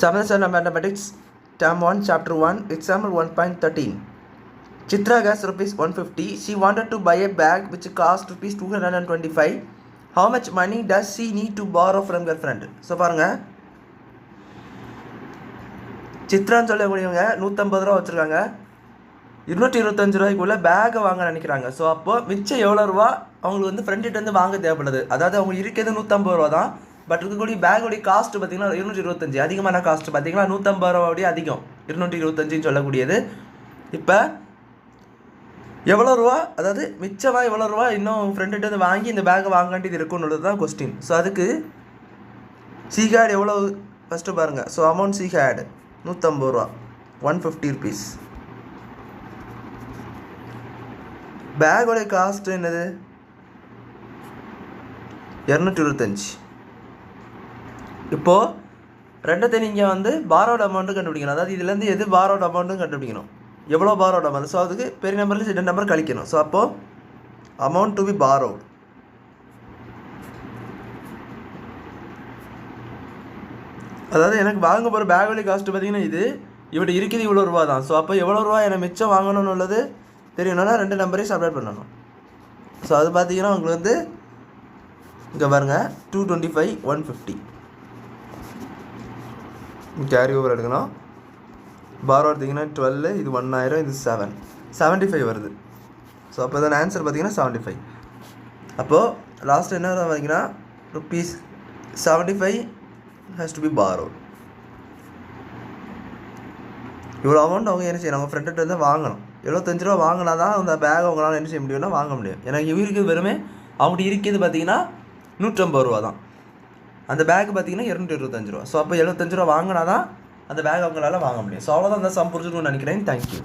7th standard mathematics, term 1, chapter 1, example 1.13. Chitra has rupees 150. She wanted to buy a bag which cost rupees 225. How much money does she need to borrow from her friend? So பாருங்க, சித்ரான்னு சொல்லக்கூடியவங்க 150 ரூபா வச்சுருக்காங்க. 225 ரூபாய்க்குள்ள பேக்கை வாங்க நினைக்கிறாங்க. So அப்போ மிச்சம் எவ்வளோ ரூபா அவங்களுக்கு வந்து ஃப்ரெண்ட்கிட்ட வந்து வாங்க தேவைப்படுது. அதாவது அவங்க இருக்கிறது 150 ரூபா தான். பட் இருக்கக்கூடிய பேக்கோடைய காஸ்ட் பார்த்தீங்கன்னா 225. அதிகமான காஸ்ட் பார்த்தீங்கன்னா 150 ரூபாவோடைய அதிகம், 225ன்னு சொல்லக்கூடியது. இப்போ எவ்வளோ ரூபா, அதாவது மிச்சமாக எவ்வளோ ரூபா இன்னும் ஃப்ரெண்ட்கிட்ட வந்து வாங்கி இந்த பேக்கை வாங்க வேண்டியது இருக்குன்னுള്ളത് தான் கொஸ்டின். ஸோ அதுக்கு சி ஹேட் எவ்வளோ ஃபஸ்ட்டு பாருங்கள். ஸோ அமௌண்ட் சி ஹேட் 150 ரூபா, 150 ருபீஸ். பேக்கோடைய காஸ்ட் என்னது 225. இப்போது ரெண்டத்தை நீங்கள் வந்து பாரோட் அமௌண்ட்டு கண்டுபிடிக்கணும். அதாவது இதுலேருந்து எது பாரோட் அமௌண்ட்டும் கண்டுபிடிக்கணும், எவ்வளோ பாரோட் அமௌண்ட். ஸோ அதுக்கு பெரிய நம்பரில் சின்ன நம்பர் கழிக்கணும். ஸோ அப்போது அமௌண்ட் டு பி பாரோட், அதாவது எனக்கு வாங்க போகிற பேக்கோடைய காஸ்ட்டு பார்த்தீங்கன்னா இது இவட்ட இருக்குது இவ்வளோ ரூபா தான். ஸோ அப்போ எவ்வளோ ரூபா எனக்கு மிச்சம் வாங்கணும்னு உள்ளது தெரியணும்னா ரெண்டு நம்பரையும் சப்ரேட் பண்ணணும். ஸோ அது பார்த்தீங்கன்னா உங்களுக்கு வந்து இங்கே பாருங்கள் 225, 150 கேரி ஓவர் எடுக்கணும். பாரோ எடுத்திங்கன்னா 12, இது 1000, இது 75 வருது. ஸோ அப்போ இதோட ஆன்சர் பார்த்தீங்கன்னா 75. அப்போது லாஸ்ட் என்ன பார்த்தீங்கன்னா rupees 75 has to be borrow. இவ்வளோ அமௌண்ட் அவங்க என்ன செய்யணும், அவங்க ஃப்ரெண்ட்கிட்ட வந்து வாங்கணும். 75 ரூபா வாங்கினா தான் அந்த பேக் அவங்களால என்ன செய்ய முடியும்னா வாங்க முடியும். எனக்கு இவருக்கு வெறுமே அவங்ககிட்ட இருக்கிறது பார்த்தீங்கன்னா 150 ரூபா தான். அந்த பேக் பார்த்தீங்கன்னா 225 ரூபா. ஸோ அப்போ 75 ரூபா வாங்கினா தான் அந்த பேக் அவங்களால வாங்க முடியும். ஸோ அவ்வளோதான் அந்த சம் புரிஞ்சுக்கணும்னு நினைக்கிறேன். தேங்க்யூ.